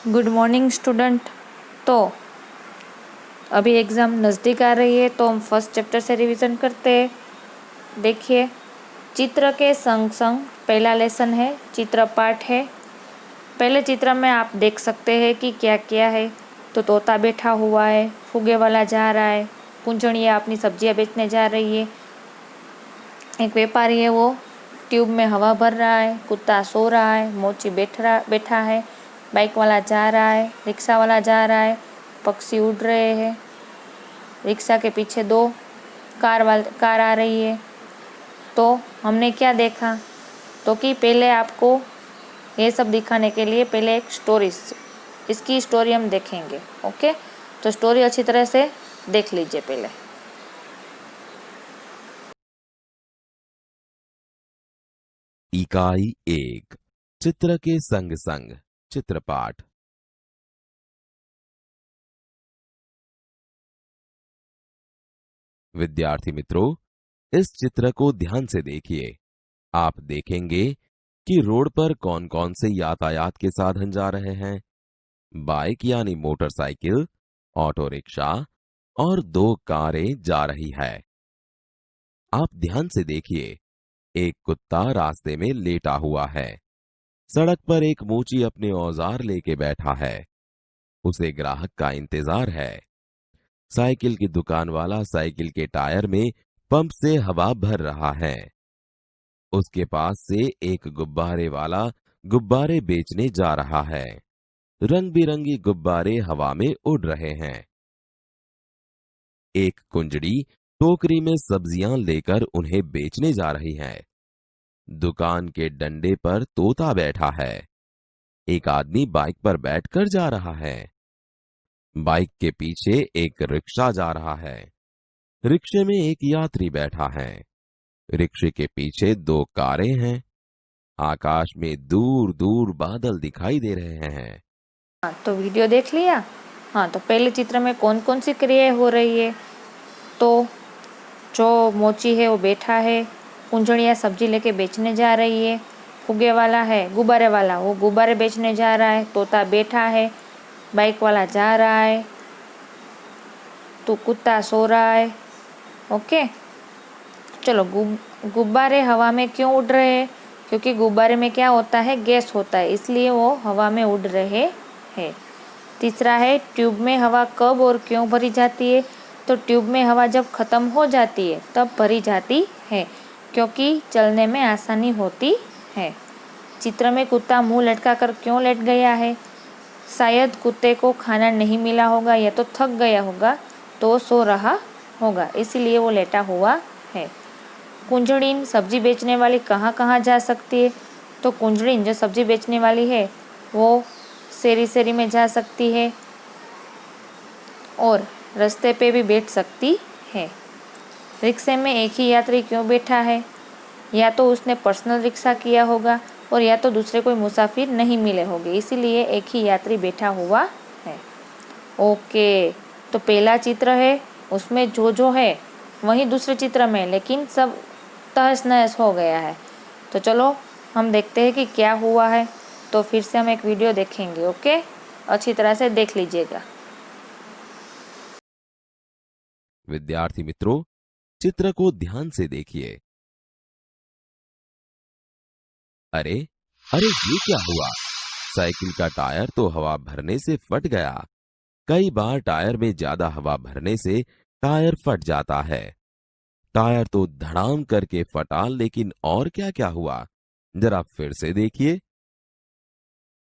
Good morning student. तो अभी exam नज़दीक आ रही है तो हम फर्स्ट चैप्टर से रिवीजन करते हैं। देखिए, चित्र के संग संग पहला लेसन है, चित्र पाठ है। पहले चित्र में आप देख सकते हैं कि क्या क्या है। तो तोता बैठा हुआ है, फुगे वाला जा रहा है, कुंजड़िया अपनी सब्जियां बेचने जा रही है, एक व्यापारी है वो ट्यूब में हवा भर रहा है, कुत्ता सो रहा है, मोची बैठा है, बाइक वाला जा रहा है, रिक्शा वाला जा रहा है, पक्षी उड़ रहे हैं, रिक्शा के पीछे दो कार आ रही है। तो हमने क्या देखा, तो कि पहले आपको ये सब दिखाने के लिए पहले एक इसकी स्टोरी हम देखेंगे। ओके, तो स्टोरी अच्छी तरह से देख लीजिए पहले। इकाई 1, चित्र के संग संग चित्रपाठ। विद्यार्थी मित्रों, इस चित्र को ध्यान से देखिए। आप देखेंगे कि रोड पर कौन कौन से यातायात के साधन जा रहे हैं। बाइक यानी मोटरसाइकिल, ऑटो रिक्शा और 2 कारें जा रही है। आप ध्यान से देखिए, एक कुत्ता रास्ते में लेटा हुआ है। सड़क पर एक मोची अपने औजार लेके बैठा है। उसे ग्राहक का इंतजार है। साइकिल की दुकान वाला साइकिल के टायर में पंप से हवा भर रहा है। उसके पास से एक गुब्बारे वाला गुब्बारे बेचने जा रहा है। रंग बिरंगी गुब्बारे हवा में उड़ रहे हैं। एक कुंजड़ी टोकरी में सब्जियां लेकर उन्हें बेचने जा रही है। दुकान के डंडे पर तोता बैठा है। एक आदमी बाइक पर बैठकर जा रहा है। बाइक के पीछे एक रिक्शा जा रहा है। रिक्शे में एक यात्री बैठा है। रिक्शे के पीछे 2 कारें हैं। आकाश में दूर दूर बादल दिखाई दे रहे हैं। हाँ, तो वीडियो देख लिया। हाँ, तो पहले चित्र में कौन कौन सी क्रियाएं हो रही है। तो जो मोची है वो बैठा है, कुंजड़िया सब्जी लेके बेचने जा रही है, फुगे वाला है गुब्बारे वाला, वो गुब्बारे बेचने जा रहा है, तोता बैठा है, बाइक वाला जा रहा है, तो कुत्ता सो रहा है। ओके, चलो गुब्बारे हवा में क्यों उड़ रहे हैं? क्योंकि गुब्बारे में क्या होता है, गैस होता है, इसलिए वो हवा में उड़ रहे हैं। तीसरा है, ट्यूब में हवा कब और क्यों भरी जाती है? तो ट्यूब में हवा जब ख़त्म हो जाती है तब भरी जाती है, क्योंकि चलने में आसानी होती है। चित्र में कुत्ता मुंह लटका कर क्यों लेट गया है? शायद कुत्ते को खाना नहीं मिला होगा या तो थक गया होगा, तो सो रहा होगा, इसीलिए वो लेटा हुआ है। कुंजड़ीन सब्जी बेचने वाली कहाँ कहाँ जा सकती है? तो कुंजड़ीन जो सब्जी बेचने वाली है वो शेरी में जा सकती है और रास्ते पे भी बैठ सकती है। रिक्शे में एक ही यात्री क्यों बैठा है? या तो उसने पर्सनल रिक्शा किया होगा और या तो दूसरे कोई मुसाफिर नहीं मिले होंगे, इसीलिए एक ही यात्री बैठा हुआ है। ओके, तो पहला चित्र है उसमें जो है वही दूसरे चित्र में, लेकिन सब तहस नहस हो गया है। तो चलो हम देखते हैं कि क्या हुआ है। तो फिर से हम एक वीडियो देखेंगे। ओके, अच्छी तरह से देख लीजिएगा। विद्यार्थी मित्रों, चित्र को ध्यान से देखिए। अरे अरे, ये क्या हुआ? साइकिल का टायर तो हवा भरने से फट गया। कई बार टायर में ज्यादा हवा भरने से टायर फट जाता है। टायर तो धड़ाम करके फटा, लेकिन और क्या क्या हुआ, जरा फिर से देखिए।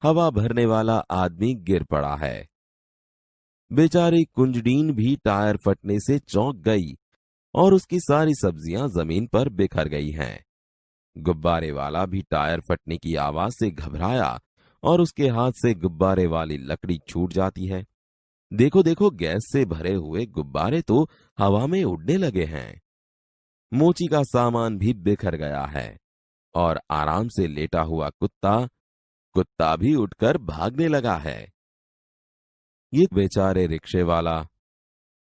हवा भरने वाला आदमी गिर पड़ा है। बेचारी कुंजडीन भी टायर फटने से चौंक गई और उसकी सारी सब्जियां जमीन पर बिखर गई हैं। गुब्बारे वाला भी टायर फटने की आवाज से घबराया और उसके हाथ से गुब्बारे वाली लकड़ी छूट जाती है। देखो देखो, गैस से भरे हुए गुब्बारे तो हवा में उड़ने लगे हैं। मोची का सामान भी बिखर गया है और आराम से लेटा हुआ कुत्ता भी उठकर भागने लगा है। ये बेचारे रिक्शे वाला,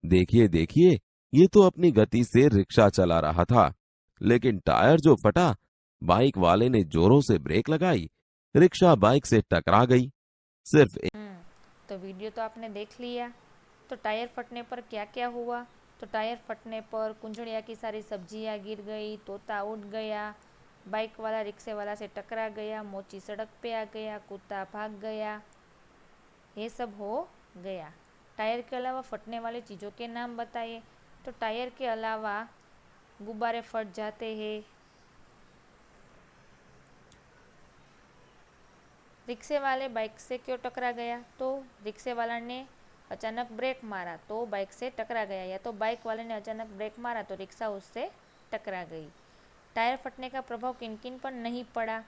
देखिए देखिए, ये तो अपनी गति से रिक्शा चला रहा था, लेकिन टायर जो फटा, बाइक वाले ने जोरों से ब्रेक लगाई, रिक्शा बाइक से टकरा गई। सिर्फ तो वीडियो तो आपने देख लिया। तो टायर फटने पर क्या क्या हुआ? तो टायर फटने पर कुंजड़िया की सारी सब्जियां गिर गई, तोता उड़ गया, बाइक वाला रिक्शे वाला से टकरा गया, मोची सड़क पे आ गया, कुत्ता भाग गया, ये सब हो गया। टायर के अलावा फटने वाली चीज़ों के नाम बताइए। तो टायर के अलावा गुब्बारे फट जाते हैं, रिक्शे वाले बाइक से क्यों टकरा गया? तो रिक्शे वाला ने अचानक ब्रेक मारा तो बाइक से टकरा गया, या तो बाइक वाले ने अचानक ब्रेक मारा तो रिक्शा उससे टकरा गई। टायर फटने का प्रभाव किन किन पर नहीं पड़ा?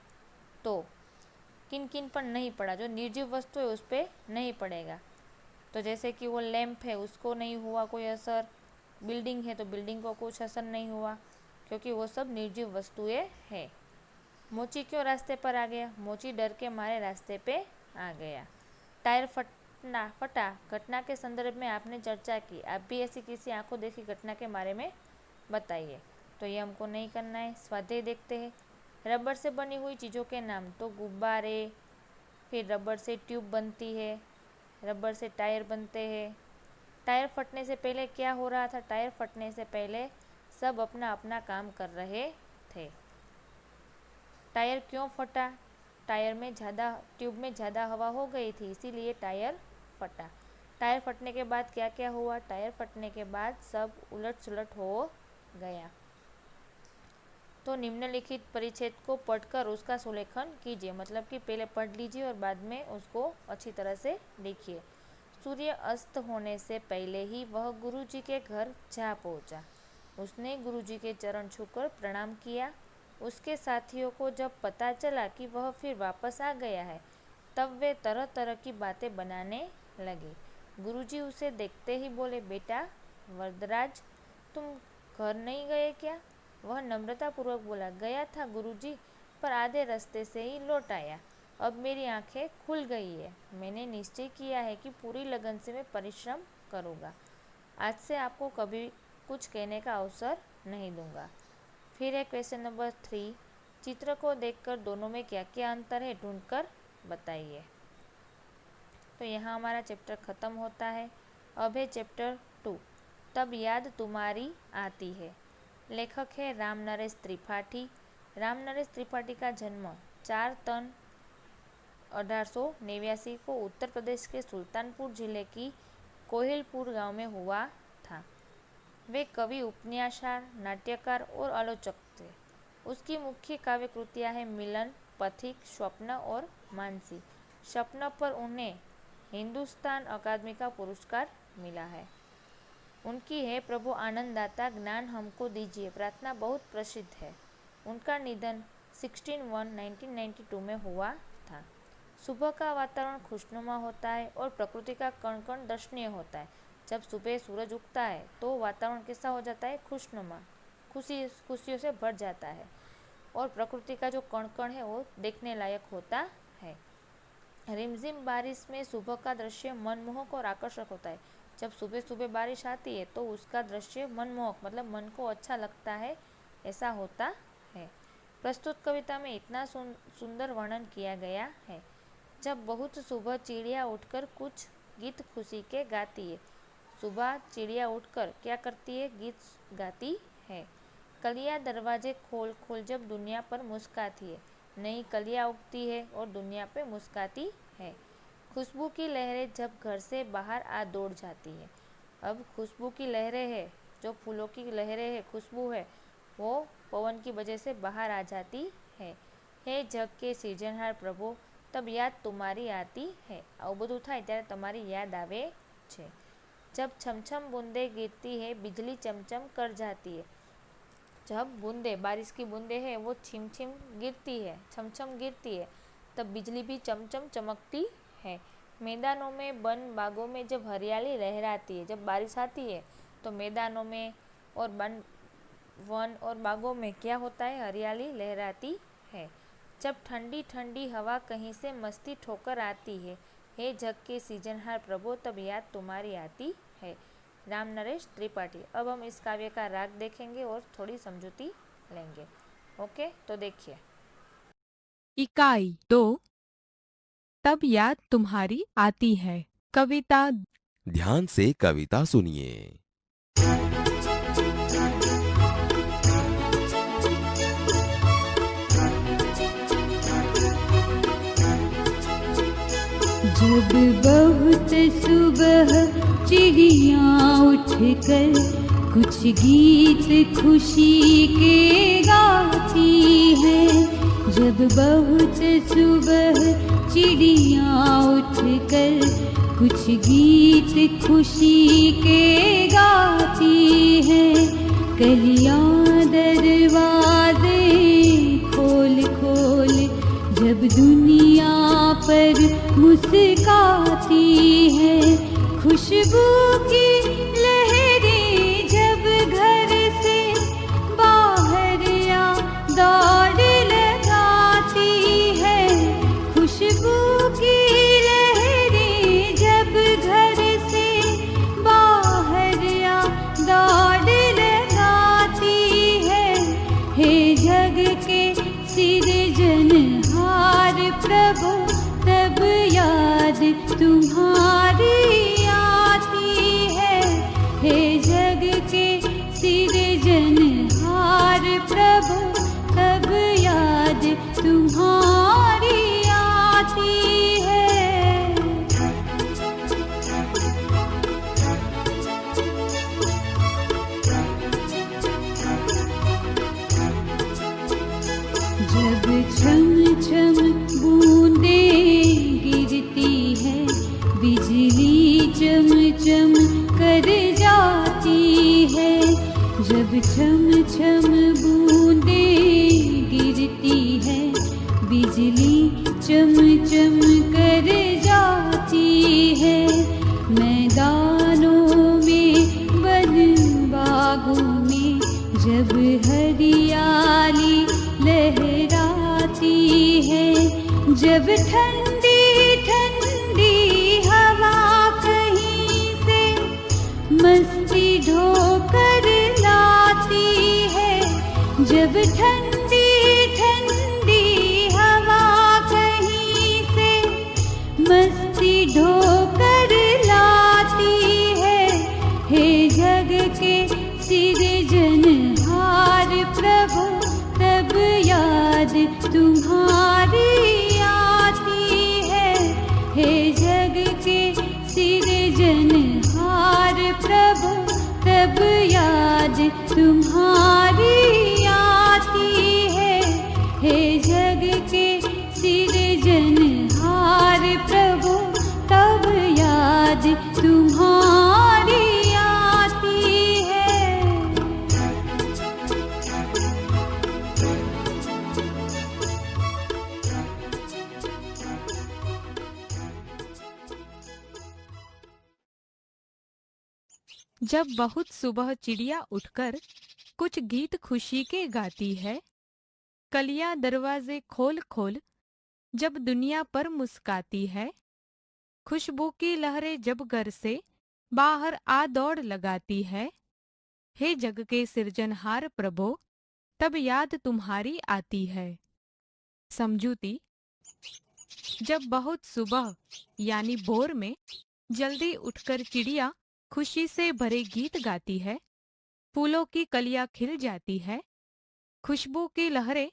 तो किन किन पर नहीं पड़ा? जो निर्जीव वस्तु है उस पर नहीं पड़ेगा। तो जैसे कि वो लैंप है उसको नहीं हुआ कोई असर, बिल्डिंग है तो बिल्डिंग को कुछ असर नहीं हुआ, क्योंकि वो सब निर्जीव वस्तुएं है। मोची क्यों रास्ते पर आ गया? मोची डर के मारे रास्ते पे आ गया। टायर फटा घटना के संदर्भ में आपने चर्चा की। आप भी ऐसी किसी आंखों देखी घटना के बारे में बताइए। तो ये हमको नहीं करना है, स्वाध्याय देखते हैं। रबर से बनी हुई चीज़ों के नाम। तो गुब्बारे, फिर रबर से ट्यूब बनती है, रबर से टायर बनते हैं। टायर फटने से पहले क्या हो रहा था? टायर फटने से पहले सब अपना अपना काम कर रहे थे। टायर क्यों फटा? टायर में ज़्यादा, ट्यूब में ज़्यादा हवा हो गई थी, इसीलिए टायर फटा। टायर फटने के बाद क्या क्या हुआ? टायर फटने के बाद सब उलट सुलट हो गया। तो निम्नलिखित परिच्छेद को पढ़कर उसका सुलेखन कीजिए, मतलब कि पहले पढ़ लीजिए और बाद में उसको अच्छी तरह से लिखिए। सूर्य अस्त होने से पहले ही वह गुरुजी के घर जा पहुंचा। उसने गुरुजी के चरण छूकर प्रणाम किया। उसके साथियों को जब पता चला कि वह फिर वापस आ गया है, तब वे तरह तरह की बातें बनाने लगे। गुरुजी उसे देखते ही बोले, बेटा वरदराज, तुम घर नहीं गए क्या? वह नम्रतापूर्वक बोला, गया था गुरुजी, पर आधे रास्ते से ही लौट आया। अब मेरी आंखें खुल गई है। मैंने निश्चय किया है कि पूरी लगन से मैं परिश्रम करूँगा। आज से आपको कभी कुछ कहने का अवसर नहीं दूंगा। फिर है क्वेश्चन नंबर 3, चित्र को देखकर दोनों में क्या क्या अंतर है ढूंढकर बताइए। तो यहाँ हमारा चैप्टर ख़त्म होता है। अब है चैप्टर 2, तब याद तुम्हारी आती है। लेखक है राम नरेश त्रिपाठी। राम नरेश त्रिपाठी का जन्म 4 जून 1889 को उत्तर प्रदेश के सुल्तानपुर जिले की कोहिलपुर गांव में हुआ था। वे कवि, उपन्यासकार, नाट्यकार और आलोचक थे। उसकी मुख्य काव्य कृतियाँ हैं मिलन, पथिक, स्वप्न और मानसी। स्वप्न पर उन्हें हिंदुस्तान अकादमी का पुरस्कार मिला है। उनकी है प्रभु आनंददाता ज्ञान हमको दीजिए प्रार्थना बहुत प्रसिद्ध है। उनका निधन 16/1/1992 में हुआ था। सुबह का वातावरण खुशनुमा होता है और प्रकृति का कण कण दर्शनीय होता है। जब सुबह सूरज उगता है तो वातावरण कैसा हो जाता है? खुशनुमा, खुशियों से भर जाता है और प्रकृति का जो कण कण है वो देखने लायक होता है। रिमझिम बारिश में सुबह का दृश्य मनमोहक और आकर्षक होता है। जब सुबह सुबह बारिश आती है तो उसका दृश्य मनमोहक, मतलब मन को अच्छा लगता है, ऐसा होता है। प्रस्तुत कविता में इतना सुंदर वर्णन किया गया है। जब बहुत सुबह चिड़िया उठकर कुछ गीत खुशी के गाती है। सुबह चिड़िया उठकर क्या करती है? गीत गाती है। कलियां दरवाजे खोल खोल जब दुनिया पर मुस्काती है। नई कलियां उगती है और दुनिया पे मुस्काती है। खुशबू की लहरें जब घर से बाहर आ दौड़ जाती है। अब खुशबू की लहरें है, जो फूलों की लहरें है, खुशबू है, वो पवन की वजह से बाहर आ जाती है। हे जग के सृजनहार प्रभु, तब याद तुम्हारी आती है। આવું બધું થાય ત્યારે તમારી યાદ આવે છે। जब छमछम बूंदे गिरती है बिजली चमचम कर जाती है। जब बूंदे, बारिश की बूंदे है वो छिम छिम गिरती है, छमछम गिरती है, तब बिजली भी चमचम चमकती है। मैदानों में, वन बागों में जब हरियाली लहराती है, जब बारिश आती है तो मैदानों में और वन और बागों में क्या होता है? हरियाली लहराती है। जब ठंडी ठंडी हवा कहीं से मस्ती ठोकर आती है। हे जग के सृजनहार प्रभु, तब याद तुम्हारी आती है। राम नरेश त्रिपाठी। अब हम इस काव्य का राग देखेंगे और थोड़ी समझूती लेंगे। ओके, तो देखिए। इकाई 2, तब याद तुम्हारी आती है। कविता। ध्यान से कविता सुनिए। जब बहुत सुबह चिड़िया उठकर कुछ गीत खुशी के गाती है। जब बहुत सुबह चिड़िया उठकर कुछ गीत खुशी के गाती है। कलियां दरवाजे खोल खोल जब दुनिया पर मुस्काती है। खुशबू की लहरें जब घर से बाहर या दौड़ लगाती है। खुशबू की लहरें जब घर से बाहर या दौड़ लगाती है। हे जग के सिरजनहार प्रभु तब याद तुम्हारी आती है। हे जग के सिरजनहार प्रभु तब याद तुम्हारी आती है। जब छम छम बूंदें गिरती है, बिजली चम चम कर जाती है। जब छम छम बूंदें गिरती है, बिजली चम चम कर जाती है। मैदानों में वन बागों में जब हरियाली लहराती है। जब ठंडी ठंडी हवा कहीं से मस्ती ढोकर लाती है। जब ठंडी ठंडी हवा कहीं से मस्ती ढोकर लाती है। हे जग के सिरजनहार प्रभु तब याद तुम्हारी आती है। हे जग के सिरजनहार प्रभु तब याद तुम्हारी आती है। हे जग के सिरजनहार प्रभु तब याद तुम्हारी आती है। जब बहुत सुबह चिड़िया उठकर कुछ गीत खुशी के गाती है। कलियां दरवाजे खोल खोल जब दुनिया पर मुस्काती है। खुशबू की लहरें जब घर से बाहर आ दौड़ लगाती है। हे जग के सृजनहार प्रभु तब याद तुम्हारी आती है। समझूती। जब बहुत सुबह यानी भोर में जल्दी उठकर चिड़िया खुशी से भरे गीत गाती है। फूलों की कलियां खिल जाती है। खुशबू की लहरें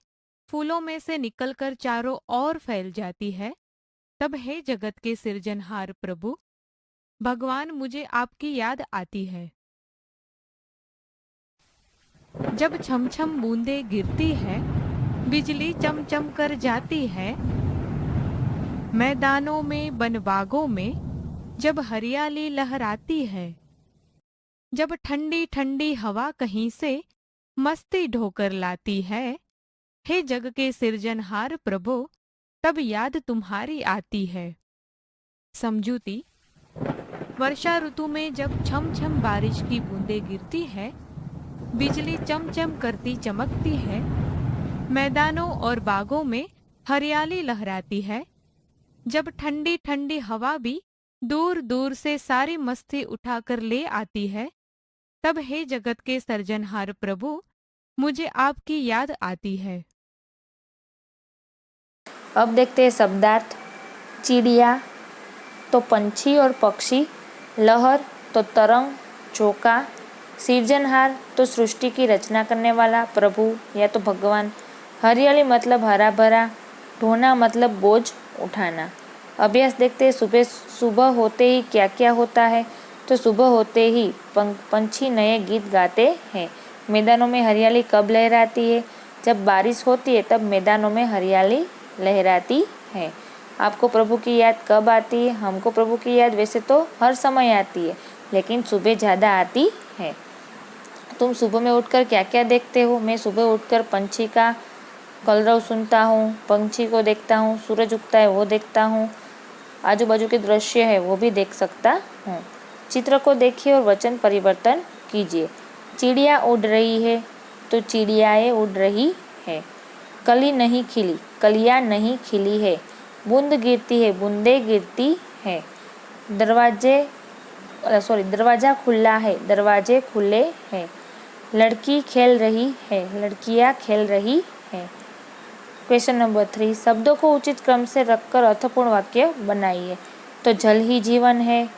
फूलों में से निकलकर चारों ओर फैल जाती है। तब हे जगत के सृजनहार प्रभु भगवान मुझे आपकी याद आती है। जब छम छम बूंदें गिरती है, बिजली चमचम कर जाती है। मैदानों में बनबागों में जब हरियाली लहराती है। जब ठंडी ठंडी हवा कहीं से मस्ती ढोकर लाती है। हे जग के सृजनहार प्रभु तब याद तुम्हारी आती है। समझूती। वर्षा ऋतु में जब छम छम बारिश की बूंदें गिरती है, बिजली चमचम करती चमकती है। मैदानों और बागों में हरियाली लहराती है। जब ठंडी ठंडी हवा भी दूर दूर से सारी मस्ती उठाकर ले आती है। तब हे जगत के सृजनहार प्रभु मुझे आपकी याद आती है। अब देखते हैं शब्दार्थ। चिड़िया, तो पंछी और पक्षी, लहर तो तरंग, झोंका, सिरजनहार तो सृष्टि की रचना करने वाला प्रभु या तो भगवान, हरियाली मतलब हरा भरा, ढोना मतलब बोझ उठाना। अभ्यास देखते हैं सुबह होते ही क्या क्या होता है। तो सुबह होते ही पंछी नए गीत गाते हैं। मैदानों में हरियाली कब लहराती है? जब बारिश होती है तब मैदानों में हरियाली लहराती है। आपको प्रभु की याद कब आती है? हमको प्रभु की याद वैसे तो हर समय आती है, लेकिन सुबह ज़्यादा आती है। तुम सुबह में उठकर क्या क्या देखते हो? मैं सुबह उठकर पंछी का कलरव सुनता हूँ, पंछी को देखता हूँ, सूरज उगता है वो देखता हूँ, आजू बाजू के दृश्य है वो भी देख सकता हूँ। चित्र को देखिए और वचन परिवर्तन कीजिए। चिड़िया उड़ रही है तो चिड़ियाएँ उड़ रही है। कली नहीं खिली, कलियाँ नहीं खिली है। बूंद गिरती है, बूंदें गिरती है। दरवाज़ा खुला है, दरवाजे खुले हैं। लड़की खेल रही है, लड़कियाँ खेल रही हैं। क्वेश्चन नंबर 3, शब्दों को उचित क्रम से रखकर अर्थपूर्ण वाक्य बनाइए। तो जल ही जीवन है,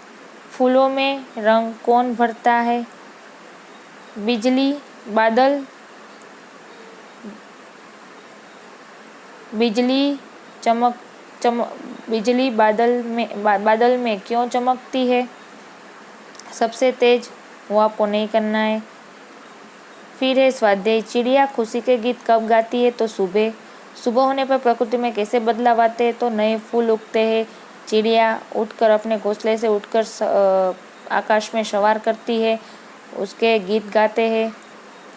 फूलों में रंग कौन भरता है, बिजली बादल में क्यों चमकती है, सबसे तेज हुआ को नहीं करना है। फिर है स्वाध्याय, चिड़िया खुशी के गीत कब गाती है? तो सुबह होने पर प्रकृति में कैसे बदलाव आते हैं? तो नए फूल उगते हैं। चिड़िया उठकर अपने घोंसले से उठकर आकाश में सवार करती है, उसके गीत गाते हैं।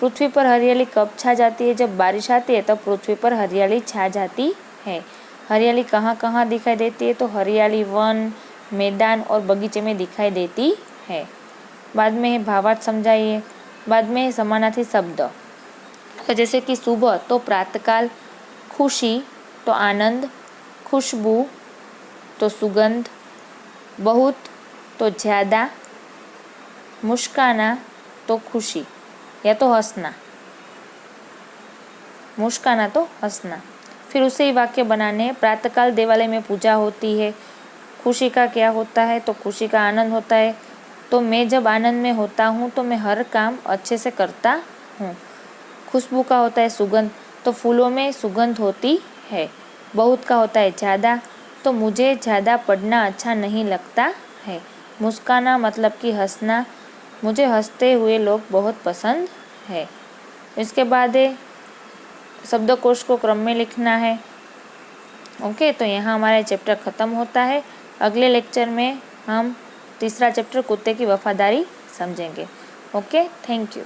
पृथ्वी पर हरियाली कब छा जाती है? जब बारिश आती है तब पृथ्वी पर हरियाली छा जाती है। हरियाली कहाँ कहाँ दिखाई देती है? तो हरियाली वन, मैदान और बगीचे में दिखाई देती है। बाद में है भावार्थ समझाइए। बाद में है समानार्थी शब्द। तो जैसे कि सुबह तो प्रातःकाल, खुशी तो आनंद, खुशबू तो सुगंध, बहुत तो ज़्यादा, मुस्काना तो खुशी या तो हंसना, मुस्काना तो हंसना। फिर उसे ही वाक्य बनाने हैं। प्रातःकाल देवालय में पूजा होती है। खुशी का क्या होता है? तो खुशी का आनंद होता है। तो मैं जब आनंद में होता हूँ तो मैं हर काम अच्छे से करता हूँ। खुशबू का होता है सुगंध, तो फूलों में सुगंध होती है। बहुत का होता है ज़्यादा, तो मुझे ज़्यादा पढ़ना अच्छा नहीं लगता है। मुस्काना मतलब कि हंसना, मुझे हंसते हुए लोग बहुत पसंद है। इसके बाद शब्दकोश को क्रम में लिखना है। ओके, तो यहाँ हमारा चैप्टर ख़त्म होता है। अगले लेक्चर में हम तीसरा चैप्टर कुत्ते की वफादारी समझेंगे। Okay, thank you.